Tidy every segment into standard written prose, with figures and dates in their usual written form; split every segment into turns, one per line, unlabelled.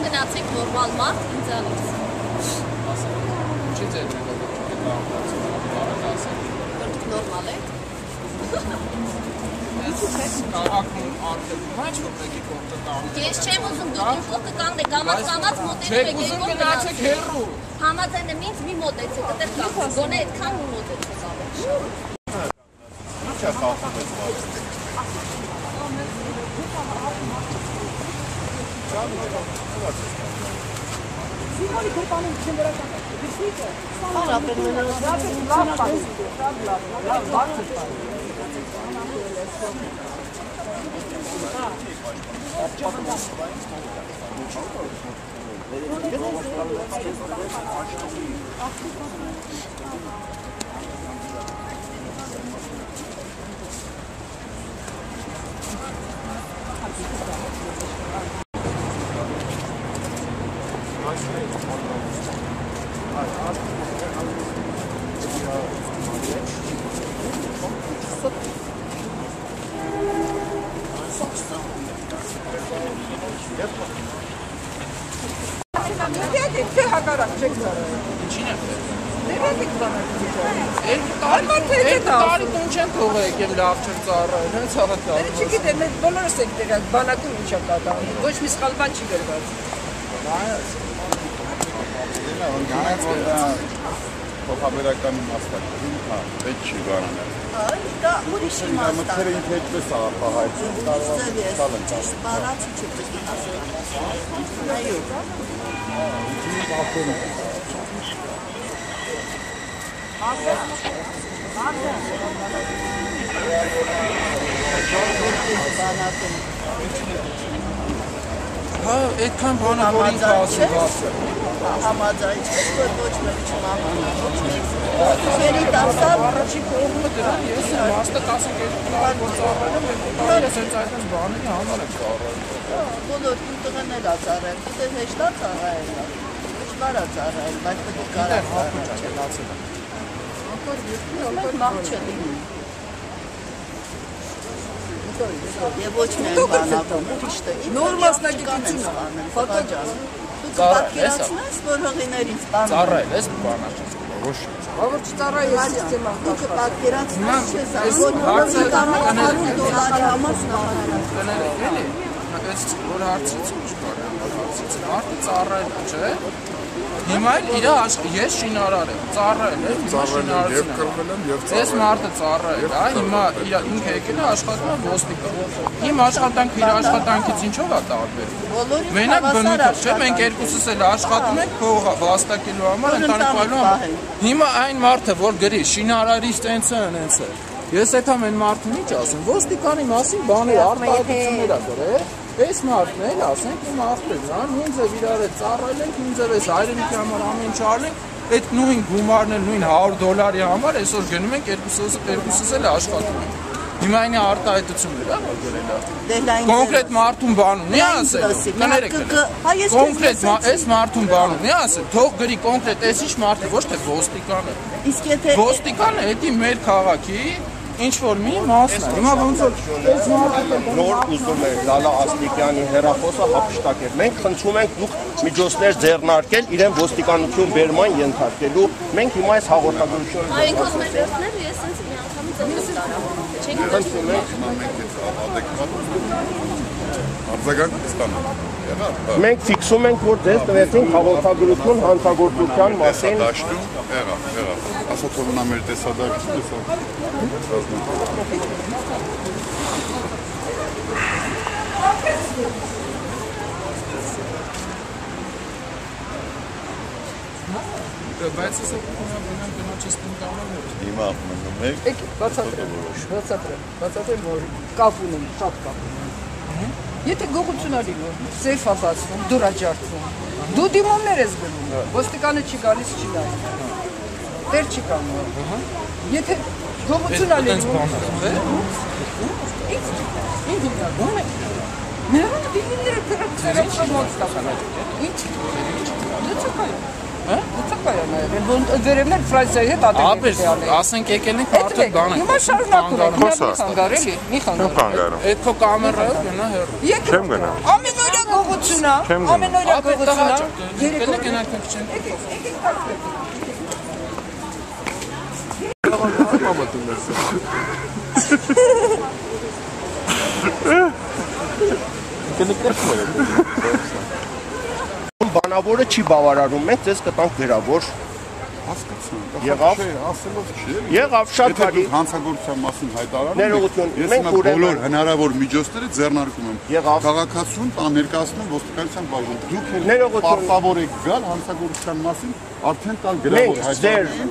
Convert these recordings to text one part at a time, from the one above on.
գնացեք նորմալ մարդ ինձանից։
Չի ձեր
նորմալ է։ Ես չեմ ուզում դուք կողքը կանգնեք, կամաց մոտեցեք երկու գնացեք հեռու։ Համաձայն եմ ինձ մի մոտեցեք, այդտեղ կանգնեք, գոնե այդքան ու մոտեցեք ավելի։
Ինչ է խախտում ես
Սիմոնի գրպանում չեմ վերական, դիսնիկը։
Տարի տուն չեն թողեք եմ լավ չեմ ծառայել, հենց առատար։
Չգիտեմ, մենք բոլորս ենք դերակ, բանակում ինչ է կատարում, ոչ մի սխալ բան չի գրված։
Փոխաբերական իմաստակին, պետք չի բանան։
Դա ուրիշ իմաստ է։
Մտքերը ինքը այդպես աղափահայցում, կարող է ստալ են տալ։
Բարացի չպետք է ասել։ Այո։
Հա, այդքան բանը որ ինքը ասում բացը։
Համաձայն չես, որ ոչ մեկ չմահանա, ոչ մեկ քերի տասավ
Առաջի կողմը դրան, ես մաստը 12 տարի որ ծառայել եմ, ես հենց այդպես բաների համար եմ ծառայել։
բոլոր իմ տղան էլ է ծառայել, դե հեշտ է ծառայել, դժվար է ծառայել, բայց պետք է կարա ծառայել։ Մահ չլինի։ Եվ ոչ միայն բանավում, ուրիշ տեղ։
Նոր մասնագիտություն է,
Ֆոտոջան։ Դուք պատկերացնես, որ հղիներից բան։
Ծառայել ես բանաճ։ Ոչ։
Որ չծառայ ես սիստեմա։
Դուք պատկերացնես չես, որ $100 համար նահանակ։
Կներեք, էլի։ Այս որ հարցից ինչ կարա, հարցից մարդը ծառայել է, չէ՞։ Հիմա էլ իր ես շինարար եմ, ծառայել եմ,
Եվ կրվել եմ, եւ
Ես մարդը ծառայել է, հիմա ինքը եկել է աշխատում է ոստիկան։ Իմ աշխատանքը իր աշխատանքից ինչով է տարբերվում։ Մենակ բնույթով, չէ՞, մենք երկուսս էլ աշխատում ենք փող վաստակելու համար, ընտանիքվալու համար։ Հիմա այն մարդը, որ գրի շինարարից տենց է, նենց է։ Ես եկամ այն մարդուն ինչ ասեմ, ոստիկանի մասին բաներ արտահայտություններ ա գրել։ Այս մարդն էլ ասենք իմ աղբերն, նույն ձև իրար հետ ծառայել ենք, նույն ձև էս հայրենիքի համար ամեն ինչ արել ենք, այդ նույն գումարն էլ նույն $100 համար այսօր գնում ենք երկուսս էլ աշխատում ենք։ Հիմա այն արտահայտություններ ա որ գրել ա։ Կոնկրետ մարդուն բանում մի ասել, կներեք։ Կոնկրետ այս մարդուն բանում մի ասել, թող գրի կոնկրետ այս ինչ մարդը ոչ թե ոստիկանը։
Իսկ եթե
ոստիկանը էդի մեր քաղաքի ինչ որ մի մասն է։ Հիմա ոնց որ այս մարդը
նոր ուզում է Լալա Ասլիկյանի հերախոսը հափշտակել։ Մենք խնդրում ենք դուք միջոցներ ձեռնարկել իրեն ոստիկանություն բերման ենթարկելու։ Մենք հիմա այս հաղորդագրությունը
Այն կոսմետիկներ ես ինձ մի անգամից եմ տարա։ Չեք
խնդրում ենք արձագանք ստանալ։
Մենք ֆիքսում ենք, որ ձեզ տվեցին հաղորդագրություն հանցագործության մասին։
Դաշտում եղավ։ Ասա թող նա մեր տեսադարձությունը
բայց ես գնաչես տնտանալու։
Հիմա մնում եք։
Եք բացատրեմ, որ կապ ունեմ, շատ կապ ունեմ։ Եթե գողություն ալինում, սեյֆ է բացվում, դուր է ջարդվում։ Դու դիմումներ ես գնում, ոստիկանը չի գալիս, չի գալիս։ Տեր չի կանում։ Եթե գողություն ալինում, Նրանք դիմումները կրակցերով մոտ ստականաչ։ Ինչ։ Վերևներ Ֆրանսիայի հետ ադեպ
ասենք եկել ենք արդեն բանը։
Հիմա շարունակում ենք, մի խանգարել, մի խանգարել։
Այդ քո կամերայով գնա հեռու։
Չեմ գնա։ Ամեն օրը գողություն գողություն է, ամենօրյա գողություն է։
Գնա գնանք չեն։
Բանավորը չի բավարարում, մենք ձեզ կտանք գրավոր։ Եղավ, եղավ շատ բարի։
Հանցագործության մասին հայտարարում
Ներողություն,
ես
մենք
բոլոր հնարավոր միջոցները ձեռնարկում եմ։
Եղավ։
Քաղաքացուն ներկայացնում ոստիկանության բաժնում։ Դուք
Ներողություն։
պարտավոր եք գալ հանցագործության մասին արդեն տալ գրավոր հայտարարություն։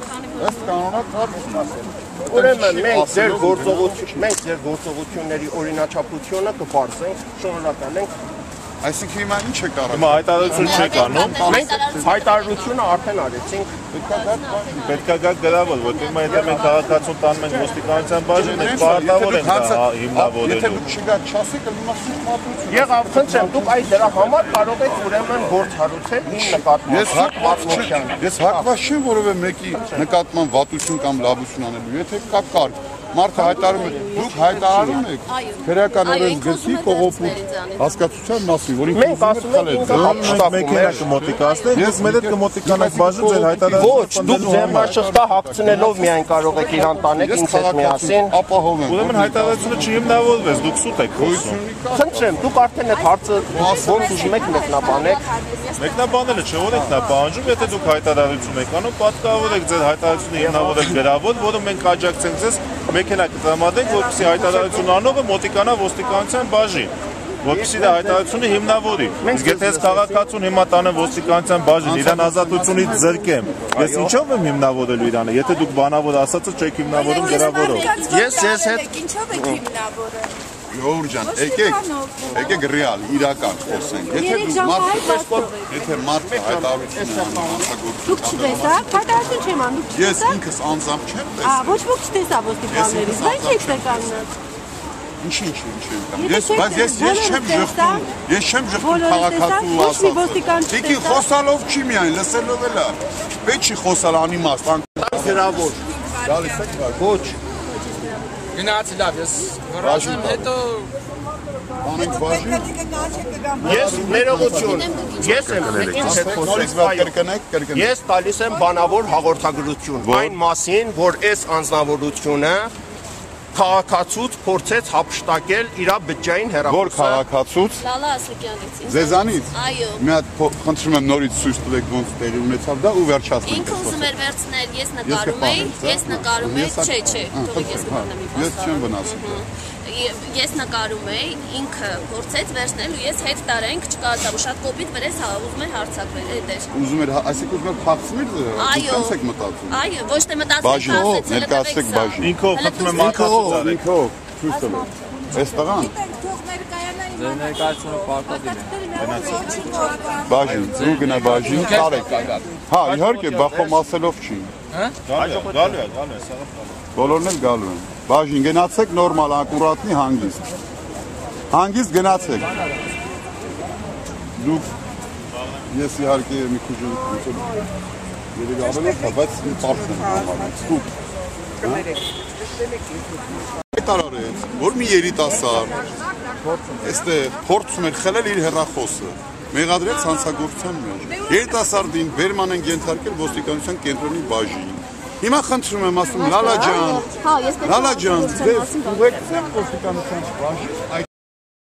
Ըստ կանոնադրության։
Ուրեմն մենք ձեր գործողությունների օրինաչափությունը կփարսենք, շնորհակալ ենք։
Այսինքն հիմա ինչ եք արել։
Հիմա հայտարարություն չեք անում։
Մենք հայտարարությունը արդեն արեցինք։
Պետք է գա գրավոր, որտեղ եթե մենք քաղաքացուն տանում ենք ոստիկանության բաժին, մենք պարտավոր ենք դա հիմնավորելու։
Եթե դուք չգաք չասեք, իմաստուն մատուցում։
Եղավ, խնդրեմ, դուք այս դրա համար կարող եք ուրեմն գործ հարուցել իմ նկատմամբ։
Ես հակված չեմ որևէ մեկի նկատմամբ վատություն կամ լավություն անելու։ Եթե կա կարգ, մարդը հայտարարում է, դուք հայտարարում եք քրեական օրենսգրքի կողոպուտ հասկացության մասին, որին
մենք ասում ենք ինքը հապշտակում
մեքենա կմոտիկացնենք, ես մեր հետ կմոտիկանանք բաժին ձեր հայտարարությունը։
Ոչ, դուք ձեռնարկղա հագցնելով միայն կարող եք իրան տանեք ինձ հետ միասին։
ապահով եմ։
Ուրեմն հայտարարությունը չհիմնավորվեց, դուք սուտ եք խոսում։
Խնդրեմ, դուք արդեն այդ հարցը ոնց ուզում եք մեկնաբանեք։
Մեկնաբանելը չէ, որ եք նա պահանջում, եթե դուք հայտարարություն եք անում, պատկավոր եք ձեր հայտարարությունը հիմնավորեք գրավոր, որը մենք աջակցենք ձեզ մեքենա կտրամադրենք, որպեսզի հայտարարություն անողը մոտիկանա ոստիկանության բաժին, որպեսզի դա հայտարարությունը հիմնավորի։ Իսկ եթե ես քաղաքացուն հիմա տանեմ ոստիկանության բաժին, իրան ազատությունից զրկեմ, ես ինչով եմ հիմնավորելու իրանը, եթե դուք բանավոր ասածը չեք հիմնավորում գրավորով։
Ես հետ
ինչով եք հիմնավորը։
Ժողովուրդ ջան, եկեք ռեալ, իրական խոսենք։ Եթե մարդը հայտարարություն է անում հանցագործություն։
Դուք չտեսաք, հայտարարություն չեմ անում, դուք չտեսաք։
Ես ինքս անձամբ չեմ տեսել։
Ոչ ոք չտեսա ոստիկաններից, բայց եք կանգնած։
Ինչի՞։ Ես չեմ ժխտում, ես չեմ ժխտում քաղաքացու ասած։ Դիքի խոսալով չի միայն, լսելով էլ է։ Պետք չի խոսալ անիմաստ,
գրավոր։
գալիս եք բա։
Ոչ։
Գնացի լավ, ես վրացեմ հետո
Անենք բաժին։
Ես ներողություն, ես եմ ինձ հետ խոսում։ Ես տալիս եմ բանավոր հաղորդագրություն այն մասին, որ այս անձնավորությունը քաղաքացուց փորձեց հափշտակել իր բջջային հեռախոսը։
Որ քաղաքացուց։
Լալա Ասլիկյանից։
Ձեզանից։
Այո։
Մի հատ խնդրում եմ նորից ցույց տվեք ոնց տեղի ունեցավ դա ու վերջացնենք։
Ինքը ուզում էր վերցնել, ես նկարում էի, չէ, թողեք ես գտնեմ իմ
Ես չեմ վնասում։
Ես նկարում էի, ինքը փորձեց վերցնել ու ես հետ տարենք չկարծավ ու շատ կոպիտ վրես ուզում էր հարցակվել, էդ էր։
Ուզում էր, այսինքն ուզում էր փախցնել, դուք եք մտածում։
Այո, ոչ թե մտածել,
Բաժին, ներկայացեք բաժին։
Ինքով խնդրում եմ արտասուց արեք։
Ինքով, ցույց տվեք։ Այս տղան։
ձեր ներկայացումը պարտադիր է։
Բաժին, դու գնա բաժին, տարեք։ Հա, իհարկե, բախոմ ասելով չի։
Գալու է, սաղ։
Բոլորն էլ գալու են։ Բաժին գնացեք նորմալ, ակուրատնի հանգիստ։ Հանգիստ գնացեք։ Դուք ես իհարկե մի քուժի երեք ավելի բայց մի պարտ եմ համարում։ Դուք հայտարարեց, որ մի երիտասարդ այստեղ փորձում էր խլել իր հեռախոսը։ Մեղադրեց հանցագործության մեջ։ Երիտասարդին բերման են ենթարկել ոստիկանության կենտրոնի բաժին։ Հիմա խնդրում եմ ասում Լալա ջան, ձեզ ուղեկցեք ոստիկանության բաժին։